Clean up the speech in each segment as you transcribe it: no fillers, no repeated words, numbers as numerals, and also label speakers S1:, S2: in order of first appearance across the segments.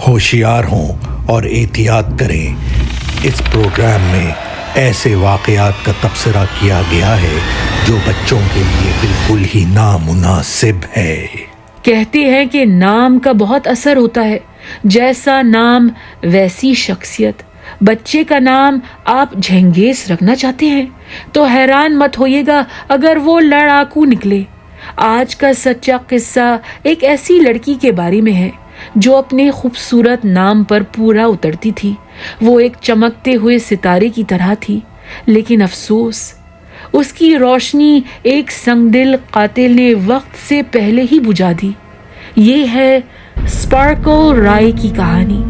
S1: ہوشیار ہوں اور احتیاط کریں۔ اس پروگرام میں ایسے واقعات کا تبصرہ کیا گیا ہے جو بچوں کے لیے بالکل ہی نامناسب ہے۔
S2: کہتے ہیں کہ نام کا بہت اثر ہوتا ہے، جیسا نام ویسی شخصیت۔ بچے کا نام آپ جھنگیز رکھنا چاہتے ہیں تو حیران مت ہوئیے گا اگر وہ لڑاکو نکلے۔ آج کا سچا قصہ ایک ایسی لڑکی کے بارے میں ہے جو اپنے خوبصورت نام پر پورا اترتی تھی۔ وہ ایک چمکتے ہوئے ستارے کی طرح تھی، لیکن افسوس اس کی روشنی ایک سنگ دل قاتل نے وقت سے پہلے ہی بجھا دی۔ یہ ہے اسپارکل رائے کی کہانی۔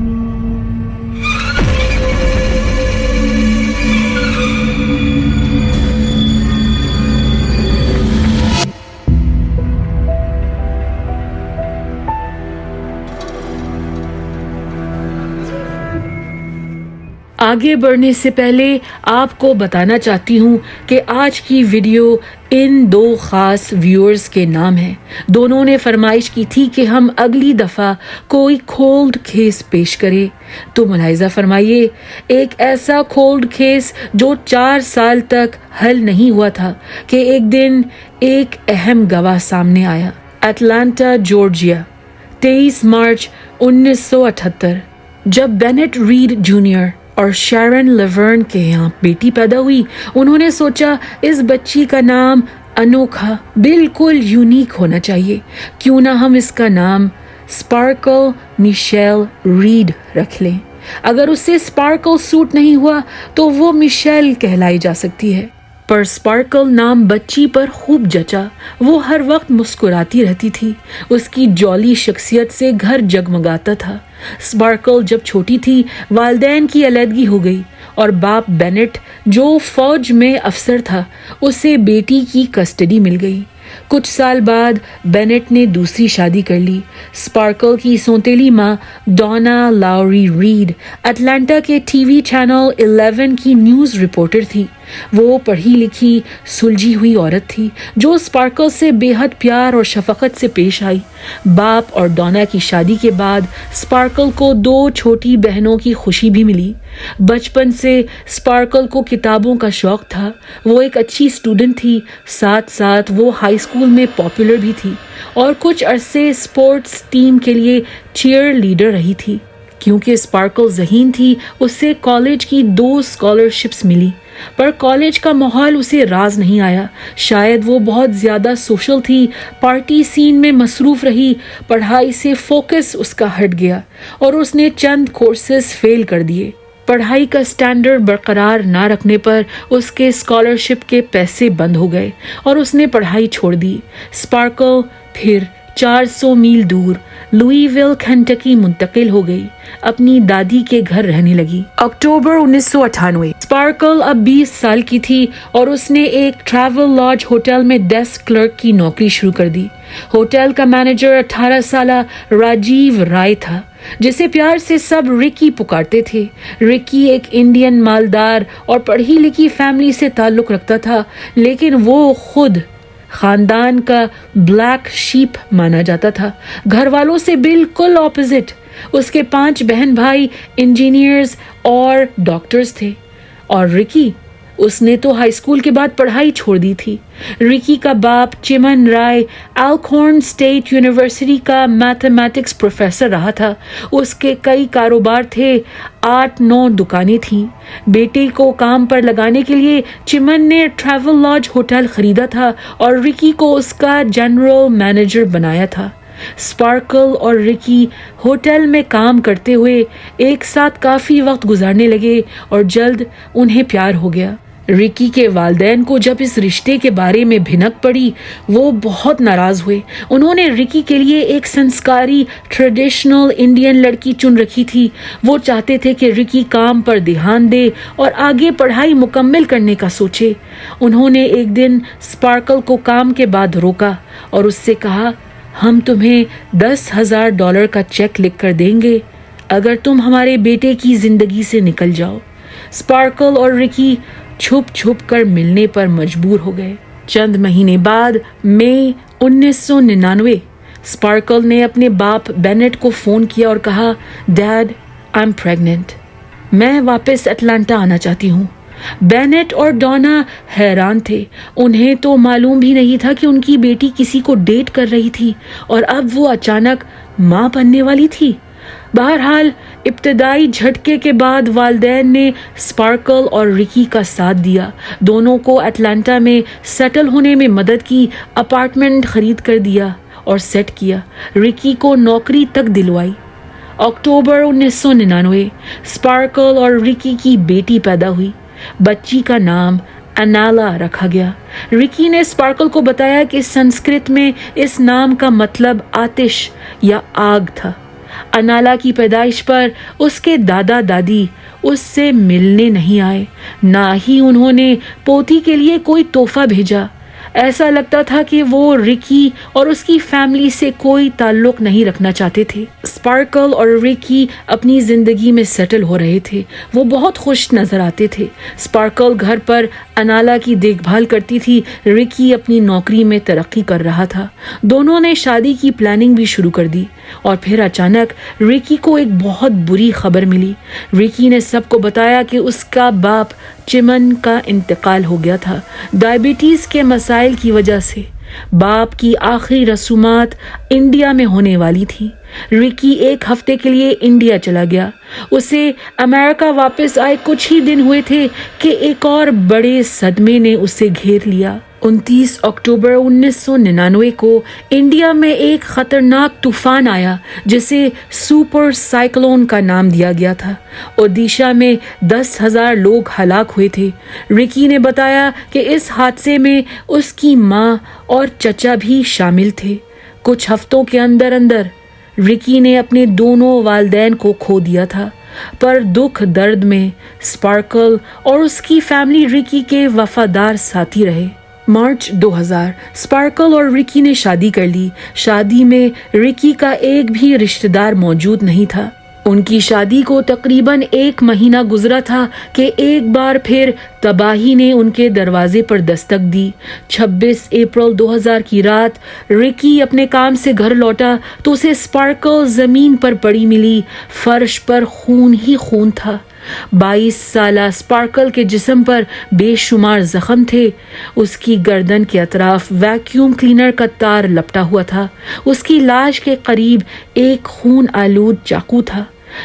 S2: آگے بڑھنے سے پہلے آپ کو بتانا چاہتی ہوں کہ آج کی ویڈیو ان دو خاص ویورز کے نام ہے۔ دونوں نے فرمائش کی تھی کہ ہم اگلی دفعہ کوئی کولڈ کیس پیش کریں، تو ملاحظہ فرمائیے، ایک ایسا کولڈ کیس جو 4 سال تک حل نہیں ہوا تھا کہ ایک دن ایک اہم گواہ سامنے آیا۔ اٹلانٹا، جارجیا، 23 مارچ 1978، جب بینٹ ریڈ جونیئر اور شیرن لیورن کے یہاں بیٹی پیدا ہوئی، انہوں نے سوچا اس بچی کا نام انوکھا، بالکل یونیک ہونا چاہیے۔ کیوں نہ ہم اس کا نام اسپارکل میشیل ریڈ رکھ لیں۔ اگر اسے اسپارکل سوٹ نہیں ہوا تو وہ میشیل کہلائی جا سکتی ہے۔ پر اسپارکل نام بچی پر خوب جچا۔ وہ ہر وقت مسکراتی رہتی تھی، اس کی جولی شخصیت سے گھر جگمگاتا تھا۔ اسپارکل جب چھوٹی تھی، والدین کی علیحدگی ہو گئی اور باپ بینٹ جو فوج میں افسر تھا، اسے بیٹی کی کسٹڈی مل گئی۔ کچھ سال بعد بینٹ نے دوسری شادی کر لی۔ اسپارکل کی سوتیلی ماں ڈونا لاوری ریڈ اٹلانٹا کے ٹی وی چینل 11 کی نیوز رپورٹر تھی۔ وہ پڑھی لکھی سلجھی ہوئی عورت تھی جو اسپارکل سے بے حد پیار اور شفقت سے پیش آئی۔ باپ اور ڈونا کی شادی کے بعد اسپارکل کو 2 چھوٹی بہنوں کی خوشی بھی ملی۔ بچپن سے اسپارکل کو کتابوں کا شوق تھا۔ وہ ایک اچھی اسٹوڈنٹ تھی، ساتھ ساتھ وہ ہائی اسکول میں پاپولر بھی تھی اور کچھ عرصے اسپورٹس ٹیم کے لیے چیئر لیڈر رہی تھی۔ کیونکہ اسپارکل ذہین تھی، اسے کالج کی 2 اسکالرشپس ملی، پر کالج کا ماحول اسے راز نہیں آیا۔ شاید وہ بہت زیادہ سوشل تھی، پارٹی سین میں مصروف رہی، پڑھائی سے فوکس اس کا ہٹ گیا اور اس نے چند کورسز فیل کر دیے۔ پڑھائی کا سٹینڈرڈ برقرار نہ رکھنے پر اس کے اسکالرشپ کے پیسے بند ہو گئے اور اس نے پڑھائی چھوڑ دی۔ اسپارکل پھر 400 میل دور لوئیویل، کنٹکی منتقل ہو گئی، اپنی دادی کے گھر رہنے لگی۔ اکتوبر 1998، اسپارکل اب 20 سال کی تھی اور اس نے ایک ٹریول لاج ہوٹل میں ڈیسک کلرک کی نوکری شروع کر دی۔ ہوٹل کا مینیجر 18 سالہ راجیو رائے تھا، جسے پیار سے سب رکی پکارتے تھے۔ رکی ایک انڈین مالدار اور پڑھی لکھی فیملی سے تعلق رکھتا تھا، لیکن وہ خود خاندان کا بلیک شیپ مانا جاتا تھا، گھر والوں سے بالکل اپوزٹ۔ اس کے 5 بہن بھائی انجینئرز اور ڈاکٹرز تھے، اور رکی، اس نے تو ہائی اسکول کے بعد پڑھائی چھوڑ دی تھی۔ رکی کا باپ چمن رائے ایلکھورن اسٹیٹ یونیورسٹی کا میتھمیٹکس پروفیسر رہا تھا۔ اس کے کئی کاروبار تھے، 8-9 دکانیں تھیں۔ بیٹے کو کام پر لگانے کے لیے چمن نے ٹریول لاج ہوٹل خریدا تھا اور رکی کو اس کا جنرل مینیجر بنایا تھا۔ اسپارکل اور رکی ہوٹل میں کام کرتے ہوئے ایک ساتھ کافی وقت گزارنے لگے اور جلد انہیں پیار ہو گیا۔ رکی کے والدین کو جب اس رشتے کے بارے میں بھنک پڑی، وہ بہت ناراض ہوئے۔ انہوں نے رکی کے لیے ایک سنسکاری ٹریڈیشنل انڈین لڑکی چن رکھی تھی۔ وہ چاہتے تھے کہ رکی کام پر دھیان دے اور آگے پڑھائی مکمل کرنے کا سوچے۔ انہوں نے ایک دن اسپارکل کو کام کے بعد روکا اور اس سے کہا، ہم تمہیں $10,000 کا چیک لکھ کر دیں گے اگر تم ہمارے بیٹے کی زندگی سے نکل جاؤ۔ اسپارکل اور رکی چھپ چھپ کر ملنے پر مجبور ہو گئے۔ چند مہینے بعد مئی 1999 اسپارکل نے اپنے باپ بینٹ کو فون کیا اور کہا، ڈیڈ آئی ایم پریگننٹ، میں واپس اٹلانٹا آنا چاہتی ہوں۔ بینٹ اور ڈونا حیران تھے، انہیں تو معلوم بھی نہیں تھا کہ ان کی بیٹی کسی کو ڈیٹ کر رہی تھی اور اب وہ اچانک ماں بننے والی تھی۔ بہرحال ابتدائی جھٹکے کے بعد والدین نے اسپارکل اور رکی کا ساتھ دیا، دونوں کو اٹلانٹا میں سیٹل ہونے میں مدد کی، اپارٹمنٹ خرید کر دیا اور سیٹ کیا، رکی کو نوکری تک دلوائی۔ اکتوبر 1999 اسپارکل اور رکی کی بیٹی پیدا ہوئی، بچی کا نام انالا رکھا گیا۔ رکی نے اسپارکل کو بتایا کہ سنسکرت میں اس نام کا مطلب آتش یا آگ تھا۔ انالا کی پیدائش پر اس کے دادا دادی اس سے ملنے نہیں آئے، نہ ہی انہوں نے پوتی کے لیے کوئی تحفہ بھیجا۔ ایسا لگتا تھا کہ وہ رکی اور اس کی فیملی سے کوئی تعلق نہیں رکھنا چاہتے تھے۔ اسپارکل اور رکی اپنی زندگی میں سیٹل ہو رہے تھے، وہ بہت خوش نظر آتے تھے۔ اسپارکل گھر پر انالا کی دیکھ بھال کرتی تھی، رکی اپنی نوکری میں ترقی کر رہا تھا۔ دونوں نے شادی کی پلاننگ بھی شروع کر دی اور پھر اچانک رکی کو ایک بہت بری خبر ملی۔ رکی نے سب کو بتایا کہ اس کا باپ چمن کا انتقال ہو گیا تھا، ڈائبٹیز کے مسائل کی وجہ سے۔ باپ کی آخری رسومات انڈیا میں ہونے والی تھی۔ رکی ایک ہفتے کے لیے انڈیا چلا گیا۔ اسے امریکہ واپس آئے کچھ ہی دن ہوئے تھے کہ ایک اور بڑے صدمے نے اسے گھیر لیا۔ 29 اکتوبر 1999 کو انڈیا میں ایک خطرناک طوفان آیا جسے سپر سائیکلون کا نام دیا گیا تھا۔ اوڈیشہ میں 10,000 لوگ ہلاک ہوئے تھے۔ رکی نے بتایا کہ اس حادثے میں اس کی ماں اور چچا بھی شامل تھے۔ کچھ ہفتوں کے اندر رکی نے اپنے دونوں والدین کو کھو دیا تھا، پر دکھ درد میں اسپارکل اور اس کی فیملی رکی کے وفادار ساتھی رہے۔ مارچ 2000 اسپارکل اور رکی نے شادی کر لی۔ شادی میں رکی کا ایک بھی رشتہ دار موجود نہیں تھا۔ ان کی شادی کو تقریباً 1 مہینہ گزرا تھا کہ ایک بار پھر تباہی نے ان کے دروازے پر دستک دی۔ 26 اپریل 2000 کی رات رکی اپنے کام سے گھر لوٹا تو اسے اسپارکل زمین پر پڑی ملی، فرش پر خون ہی خون تھا۔ 22 سالہ اسپارکل کے جسم پر بے شمار زخم تھے، اس کی گردن کے اطراف ویکیوم کلینر کا تار لپٹا ہوا تھا، اس کی لاش کے قریب ایک خون آلود چاقو تھا۔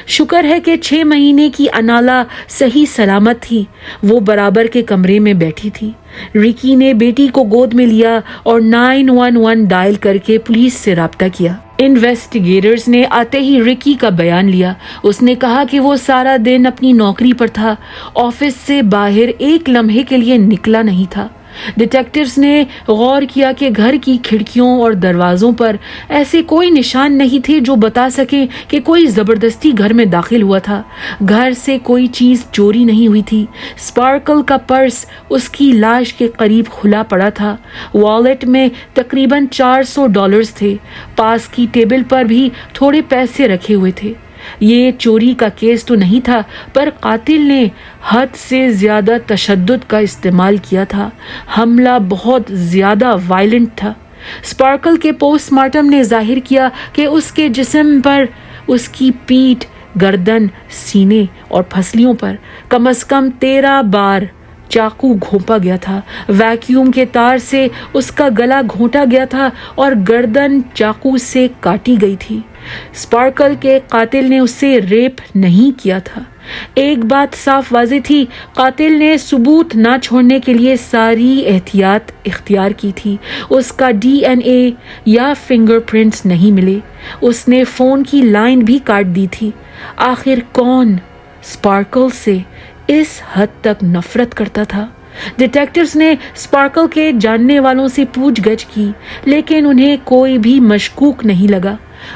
S2: شکر ہے کہ 6 مہینے کی انالا صحیح سلامت تھی، وہ برابر کے کمرے میں بیٹھی تھی۔ رکی نے بیٹی کو گود میں لیا اور 911 ڈائل کر کے پولیس سے رابطہ کیا۔ انویسٹیگیٹرز نے آتے ہی رکی کا بیان لیا۔ اس نے کہا کہ وہ سارا دن اپنی نوکری پر تھا، آفس سے باہر ایک لمحے کے لیے نکلا نہیں تھا۔ ڈیٹیکٹیوز نے غور کیا کہ گھر کی کھڑکیوں اور دروازوں پر ایسے کوئی نشان نہیں تھے جو بتا سکے کہ کوئی زبردستی گھر میں داخل ہوا تھا۔ گھر سے کوئی چیز چوری نہیں ہوئی تھی۔ اسپارکل کا پرس اس کی لاش کے قریب کھلا پڑا تھا۔ والیٹ میں تقریباً $400 تھے۔ پاس کی ٹیبل پر بھی تھوڑے پیسے رکھے ہوئے تھے۔ یہ چوری کا کیس تو نہیں تھا، پر قاتل نے حد سے زیادہ تشدد کا استعمال کیا تھا۔ حملہ بہت زیادہ وائلنٹ تھا۔ اسپارکل کے پوسٹ مارٹم نے ظاہر کیا کہ اس کے جسم پر، اس کی پیٹھ، گردن، سینے اور پھسلیوں پر کم از کم 13 بار چاقو گھونپا گیا تھا۔ ویکیوم کے تار سے اس کا گلا گھونٹا گیا تھا اور گردن چاقو سے کاٹی گئی تھی۔ اسپارکل کے قاتل نے اسے ریپ نہیں کیا تھا۔ ایک بات صاف واضح تھی، قاتل نے ثبوت نہ چھوڑنے کے لیے ساری احتیاط اختیار کی تھی۔ اس کا DNA یا فنگر پرنٹس نہیں ملے۔ اس نے فون کی لائن بھی کاٹ دی تھی۔ آخر کون اسپارکل سے اس حد تک نفرت کرتا تھا؟ ڈیٹیکٹیوز نے اسپارکل کے جاننے والوں سے پوچھ گچھ کی، لیکن انہیں کوئی بھی مشکوک نہیں لگا۔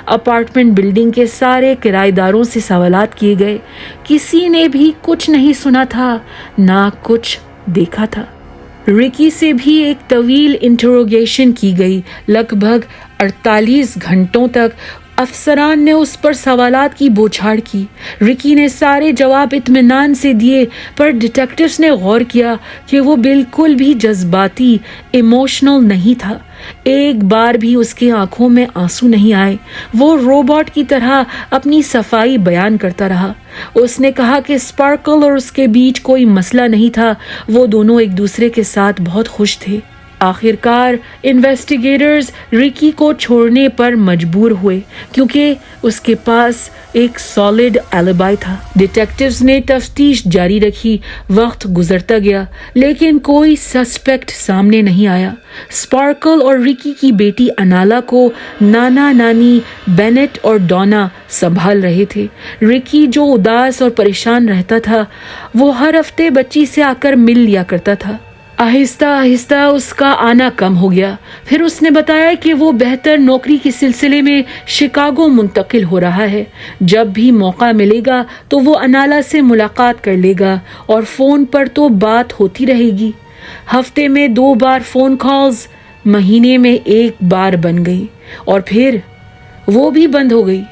S2: اپارٹمنٹ بلڈنگ کے سارے کرایہ داروں سے سوالات کیے گئے، کسی نے بھی کچھ نہیں سنا تھا، نہ کچھ دیکھا تھا۔ رکی سے بھی ایک طویل انٹروگیشن کی گئی، لگ بھگ 48 گھنٹوں تک افسران نے اس پر سوالات کی بوچھاڑ کی۔ رکی نے سارے جواب اطمینان سے دیے، پر ڈیٹیکٹیوز نے غور کیا کہ وہ بالکل بھی جذباتی، ایموشنل نہیں تھا۔ ایک بار بھی اس کے آنکھوں میں آنسو نہیں آئے. وہ روبوٹ کی طرح اپنی صفائی بیان کرتا رہا. اس نے کہا کہ اسپارکل اور اس کے بیچ کوئی مسئلہ نہیں تھا. وہ دونوں ایک دوسرے کے ساتھ بہت خوش تھے. آخرکار انویسٹیگیٹرز ریکی کو چھوڑنے پر مجبور ہوئے کیونکہ اس کے پاس ایک سالڈ ایلیبائی تھا. ڈیٹیکٹیوز نے تفتیش جاری رکھی. وقت گزرتا گیا لیکن کوئی سسپیکٹ سامنے نہیں آیا. اسپارکل اور ریکی کی بیٹی انالا کو نانا نانی بینٹ اور ڈونا سنبھال رہے تھے. ریکی جو اداس اور پریشان رہتا تھا وہ ہر ہفتے بچی سے آ کر مل لیا کرتا تھا. آہستہ آہستہ اس کا آنا کم ہو گیا. پھر اس نے بتایا کہ وہ بہتر نوکری کے سلسلے میں شکاگو منتقل ہو رہا ہے. جب بھی موقع ملے گا تو وہ انالا سے ملاقات کر لے گا اور فون پر تو بات ہوتی رہے گی. ہفتے میں 2 بار فون کالز مہینے میں 1 بار بن گئی اور پھر وہ بھی بند ہو گئی.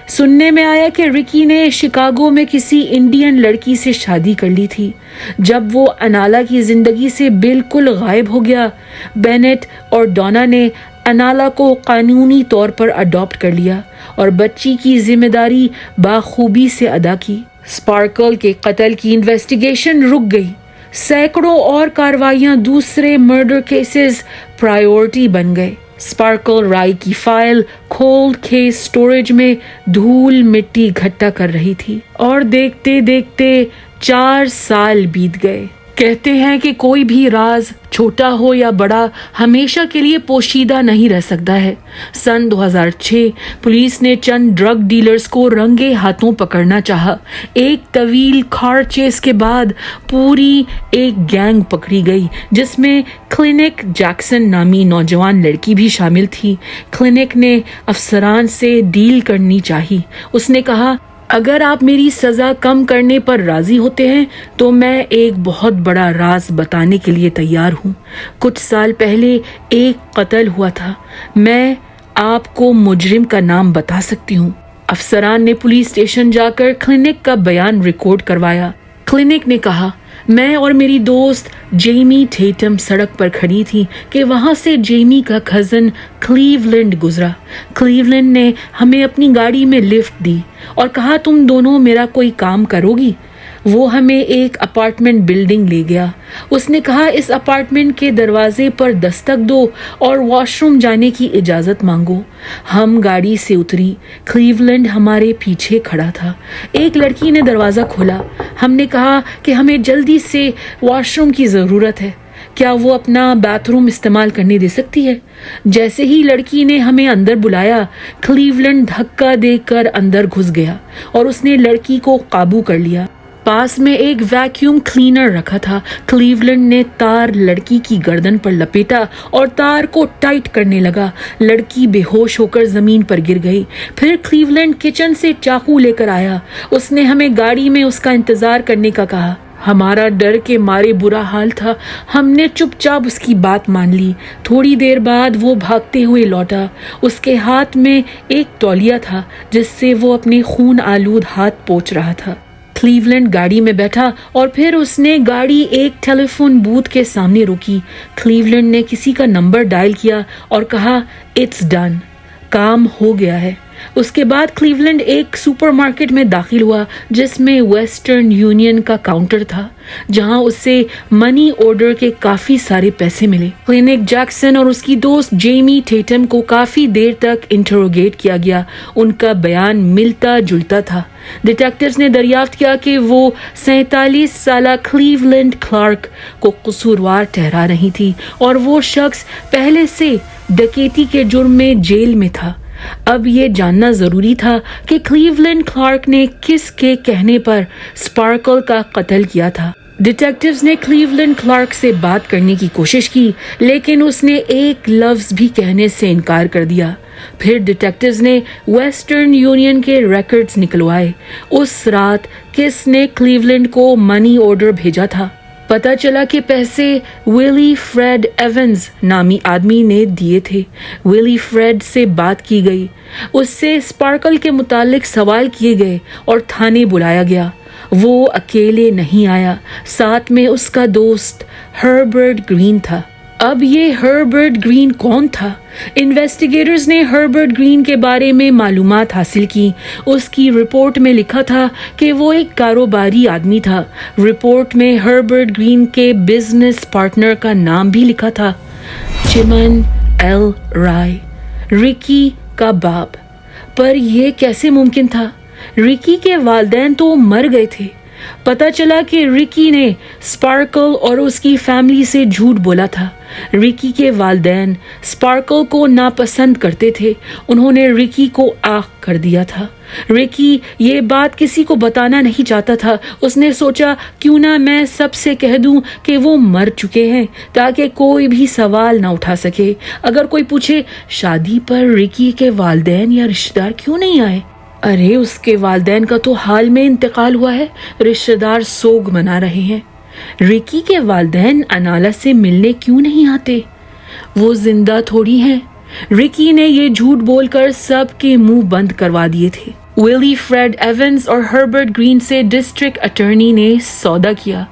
S2: سننے میں آیا کہ ریکی نے شکاگو میں کسی انڈین لڑکی سے شادی کر لی تھی. جب وہ انالا کی زندگی سے بالکل غائب ہو گیا بینٹ اور ڈونا نے انالا کو قانونی طور پر اڈاپٹ کر لیا اور بچی کی ذمہ داری بخوبی سے ادا کی. اسپارکل کے قتل کی انویسٹیگیشن رک گئی. سینکڑوں اور کارروائیاں دوسرے مرڈر کیسز پرائیورٹی بن گئے. اسپارکل رائے کی فائل کھول کے اسٹوریج میں دھول مٹی اکٹھا کر رہی تھی اور دیکھتے دیکھتے 4 سال بیت گئے. کہتے ہیں کہ کوئی بھی راز چھوٹا ہو یا بڑا ہمیشہ کے لیے پوشیدہ نہیں رہ سکتا ہے. سن 2006 پولیس نے چند ڈرگ ڈیلرز کو رنگے ہاتھوں پکڑنا چاہا. ایک طویل کار چیس کے بعد پوری ایک گینگ پکڑی گئی جس میں کلینک جیکسن نامی نوجوان لڑکی بھی شامل تھی. کلینک نے افسران سے ڈیل کرنی چاہی. اس نے کہا اگر آپ میری سزا کم کرنے پر راضی ہوتے ہیں تو میں ایک بہت بڑا راز بتانے کے لیے تیار ہوں. کچھ سال پہلے ایک قتل ہوا تھا. میں آپ کو مجرم کا نام بتا سکتی ہوں. افسران نے پولیس اسٹیشن جا کر کلینک کا بیان ریکارڈ کروایا. کلینک نے کہا میں اور میری دوست جیمی ٹیٹم سڑک پر کھڑی تھی کہ وہاں سے جیمی کا کزن کلیولینڈ گزرا. کلیولینڈ نے ہمیں اپنی گاڑی میں لفٹ دی اور کہا تم دونوں میرا کوئی کام کرو گی. وہ ہمیں ایک اپارٹمنٹ بلڈنگ لے گیا. اس نے کہا اس اپارٹمنٹ کے دروازے پر دستک دو اور واش روم جانے کی اجازت مانگو. ہم گاڑی سے اتری. کلیولینڈ ہمارے پیچھے کھڑا تھا. ایک لڑکی نے دروازہ کھولا. ہم نے کہا کہ ہمیں جلدی سے واش روم کی ضرورت ہے. کیا وہ اپنا باتھ روم استعمال کرنے دے سکتی ہے؟ جیسے ہی لڑکی نے ہمیں اندر بلایا کلیولینڈ دھکا دے کر اندر گھس گیا اور اس نے لڑکی کو قابو کر لیا. پاس میں ایک ویکیوم کلینر رکھا تھا. کلیولینڈ نے تار لڑکی کی گردن پر لپیٹا اور تار کو ٹائٹ کرنے لگا. لڑکی بے ہوش ہو کر زمین پر گر گئی. پھر کلیولینڈ کچن سے چاقو لے کر آیا. اس نے ہمیں گاڑی میں اس کا انتظار کرنے کا کہا. ہمارا ڈر کے مارے برا حال تھا. ہم نے چپ چاپ اس کی بات مان لی. تھوڑی دیر بعد وہ بھاگتے ہوئے لوٹا. اس کے ہاتھ میں ایک تولیہ تھا جس سے وہ اپنے خون آلود ہاتھ پوچھ رہا تھا. کلیولینڈ گاڑی میں بیٹھا اور پھر اس نے گاڑی ایک ٹیلی فون بوتھ کے سامنے روکی. کلیولینڈ نے کسی کا نمبر ڈائل کیا اور کہا اٹس ڈن. کام ہو گیا ہے. اس کے بعد کلیولینڈ ایک سپر مارکیٹ میں داخل ہوا جس میں ویسٹرن یونین کا کاؤنٹر تھا جہاں اسے منی آرڈر کے کافی سارے پیسے ملے. کلینک جیکسن اور اس کی دوست جیمی ٹیٹم کو کافی دیر تک انٹروگیٹ کیا گیا. ان کا بیان ملتا جلتا تھا. ڈیٹیکٹیوز نے دریافت کیا کہ وہ 47 سالہ کلیولینڈ کلارک کو قصوروار ٹھہرا رہی تھی اور وہ شخص پہلے سے ڈکیتی کے جرم میں جیل میں تھا. اب یہ جاننا ضروری تھا کہ کلیولینڈ کلارک نے کس کے کہنے پر اسپارکل کا قتل کیا تھا. ڈیٹیکٹیوز نے کلیولینڈ کلارک سے بات کرنے کی کوشش کی لیکن اس نے ایک لفظ بھی کہنے سے انکار کر دیا. پھر ڈیٹیکٹیوز نے ویسٹرن یونین کے ریکارڈز نکلوائے. اس رات کس نے کلیولینڈ کو منی آرڈر بھیجا تھا؟ پتہ چلا کہ پیسے ویلی فریڈ ایونز نامی آدمی نے دیے تھے. ویلی فریڈ سے بات کی گئی. اس سے اسپارکل کے متعلق سوال کیے گئے اور تھانے بلایا گیا. وہ اکیلے نہیں آیا. ساتھ میں اس کا دوست ہربرٹ گرین تھا. اب یہ ہربرٹ گرین کون تھا؟ انویسٹیگیٹرز نے ہربرٹ گرین کے بارے میں معلومات حاصل کی۔ اس کی رپورٹ میں لکھا تھا کہ وہ ایک کاروباری آدمی تھا۔ رپورٹ میں ہربرٹ گرین کے بزنس پارٹنر کا نام بھی لکھا تھا، چمن ایل رائے، رکی کا باپ۔ پر یہ کیسے ممکن تھا؟ رکی کے والدین تو مر گئے تھے۔ پتہ چلا کہ رکی نے اسپارکل اور اس کی فیملی سے جھوٹ بولا تھا۔ رکی کے والدین اسپارکل کو ناپسند کرتے تھے۔ انہوں نے رکی کو آگ کر دیا تھا۔ رکی یہ بات کسی کو بتانا نہیں چاہتا تھا۔ اس نے سوچا کیوں نہ میں سب سے کہہ دوں کہ وہ مر چکے ہیں تاکہ کوئی بھی سوال نہ اٹھا سکے۔ اگر کوئی پوچھے شادی پر رکی کے والدین یا رشتہ دار کیوں نہیں آئے؟ ارے اس کے والدین کا تو حال میں انتقال ہوا ہے، رشتہ دار سوگ منا رہے ہیں۔ رکی کے والدین انالا سے ملنے کیوں نہیں آتے؟ وہ زندہ تھوڑی ہیں۔ رکی نے یہ جھوٹ بول کر سب کے منہ بند کروا دیے تھے۔ ویلی فریڈ ایونز اور ہربرٹ گرین سے ڈسٹرکٹ اٹارنی نے سودا کیا۔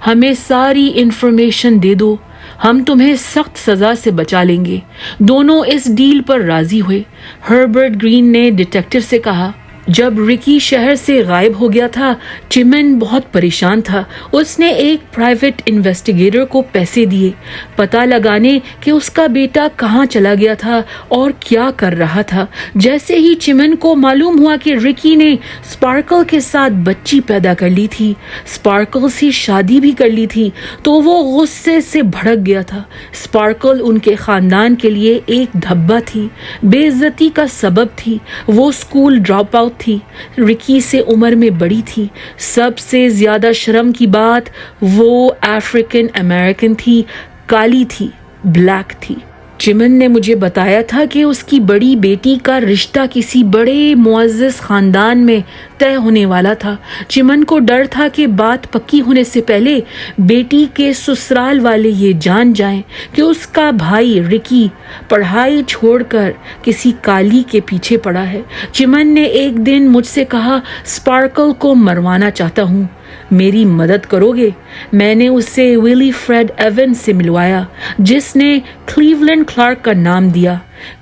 S2: ہمیں ساری انفارمیشن دے دو، ہم تمہیں سخت سزا سے بچا لیں گے۔ دونوں اس ڈیل پر راضی ہوئے۔ ہربرٹ گرین نے ڈیٹیکٹیو سے کہا، جب رکی شہر سے غائب ہو گیا تھا چمن بہت پریشان تھا۔ اس نے ایک پرائیویٹ انویسٹیگیٹر کو پیسے دیے پتہ لگانے کہ اس کا بیٹا کہاں چلا گیا تھا اور کیا کر رہا تھا۔ جیسے ہی چمن کو معلوم ہوا کہ رکی نے اسپارکل کے ساتھ بچی پیدا کر لی تھی، اسپارکل سے شادی بھی کر لی تھی، تو وہ غصے سے بھڑک گیا تھا۔ اسپارکل ان کے خاندان کے لیے ایک دھبا تھی، بے عزتی کا سبب تھی۔ وہ اسکول ڈراپ آؤٹ تھی، رکی سے عمر میں بڑی تھی۔ سب سے زیادہ شرم کی بات وہ افریقن امریکن تھی، کالی تھی، بلیک تھی۔ چمن نے مجھے بتایا تھا کہ اس کی بڑی بیٹی کا رشتہ کسی بڑے معزز خاندان میں طے ہونے والا تھا۔ چمن کو ڈر تھا کہ بات پکی ہونے سے پہلے بیٹی کے سسرال والے یہ جان جائیں کہ اس کا بھائی رکی پڑھائی چھوڑ کر کسی کالی کے پیچھے پڑا ہے۔ چمن نے ایک دن مجھ سے کہا، اسپارکل کو مروانا چاہتا ہوں، میری مدد کرو گے؟ میں نے اسے ویلی فریڈ ایونز سے ملوایا جس نے کلیولینڈ کلارک کا نام دیا۔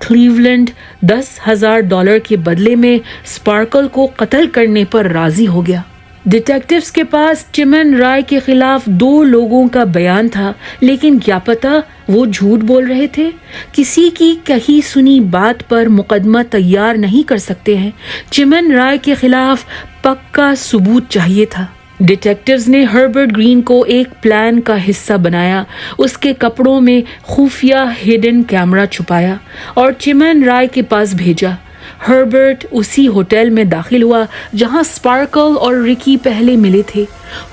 S2: کلیولینڈ $10,000 کے بدلے میں اسپارکل کو قتل کرنے پر راضی ہو گیا۔ ڈیٹیکٹیوز کے پاس چمن رائے کے خلاف 2 لوگوں کا بیان تھا، لیکن کیا پتا وہ جھوٹ بول رہے تھے۔ کسی کی کہی سنی بات پر مقدمہ تیار نہیں کر سکتے ہیں۔ چمن رائے کے خلاف پکا ثبوت چاہیے تھا۔ ڈیٹیکٹیوز نے ہربرٹ گرین کو ایک پلان کا حصہ بنایا۔ اس کے کپڑوں میں خفیہ ہڈن کیمرہ چھپایا اور چمن رائے کے پاس بھیجا۔ ہربرٹ اسی ہوٹل میں داخل ہوا جہاں اسپارکل اور رکی پہلے ملے تھے۔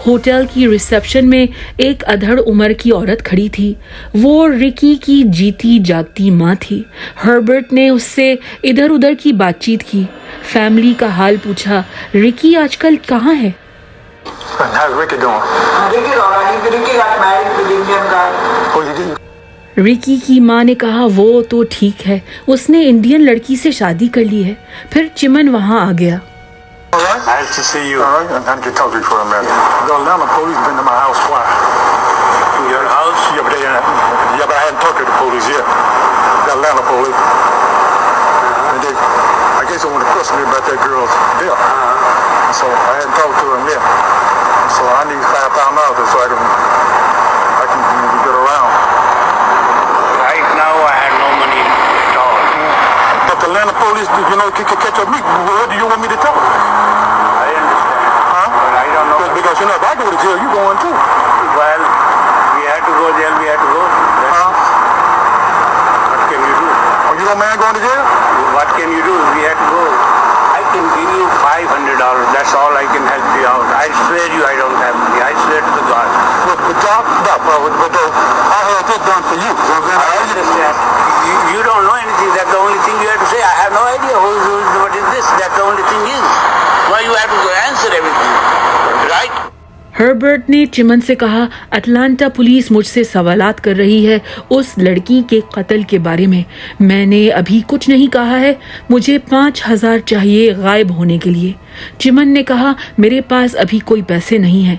S2: ہوٹل کی ریسیپشن میں ایک ادھڑ عمر کی عورت کھڑی تھی۔ وہ رکی کی جیتی جاگتی ماں تھی۔ ہربرٹ نے اس سے ادھر ادھر کی بات چیت کی، فیملی کا حال پوچھا۔ رکی آج کل کہاں ہے؟
S3: How's Ricky doing?
S4: Ricky's alright. Ricky got married to the Indian guy.
S3: Oh, you did?
S2: رکی کی ماں نے کہا وہ تو ٹھیک ہے، اس نے انڈین لڑکی سے شادی کر لی ہے۔ پھر چمن وہاں آ گیا۔
S3: All right.
S5: Nice to see you.
S3: All right. I need to talk to you for a minute. The Atlanta police been to my house twice.
S5: To your house?
S3: Yeah, but I hadn't talked to the police yet. The Atlanta police. And they, I guess they want to question me about that girl's death. So I hadn't talked to them yet. So I need $5,000 so I can get around.
S5: Right now I have no money at all.
S3: But the Atlanta police, you know, can catch up me. What do you want me to tell them?
S5: I understand.
S3: Huh?
S5: But I don't know.
S3: Because you know, if I go to jail, you going too.
S5: Well, we had to go jail, we had to go.
S3: Huh?
S5: What can you do?
S3: Oh, you don't mind going to jail?
S5: What can you do? We had to go. I can give you $500. That's all I can help you out. I swear you I don't have money. I swear to the God.
S3: But Doc, I had this done for you. You know what
S5: I
S3: I'm saying?
S5: understand. You don't know anything. That's the only thing you have to say. I have no idea what is this. That's the only thing is. Why you have to answer everything. Right?
S2: Herbert نے چمن سے کہا، Atlanta police مجھ سے سوالات کر رہی ہے اس لڑکی کے قتل کے بارے میں۔ میں نے ابھی کچھ نہیں کہا ہے، مجھے 5,000 چاہیے غائب ہونے کے لیے۔ چمن نے کہا، میرے پاس ابھی کوئی پیسے نہیں ہیں۔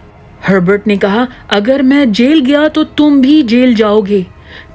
S2: ہربرٹ نے کہا، اگر میں جیل گیا تو تم بھی جیل جاؤ گے۔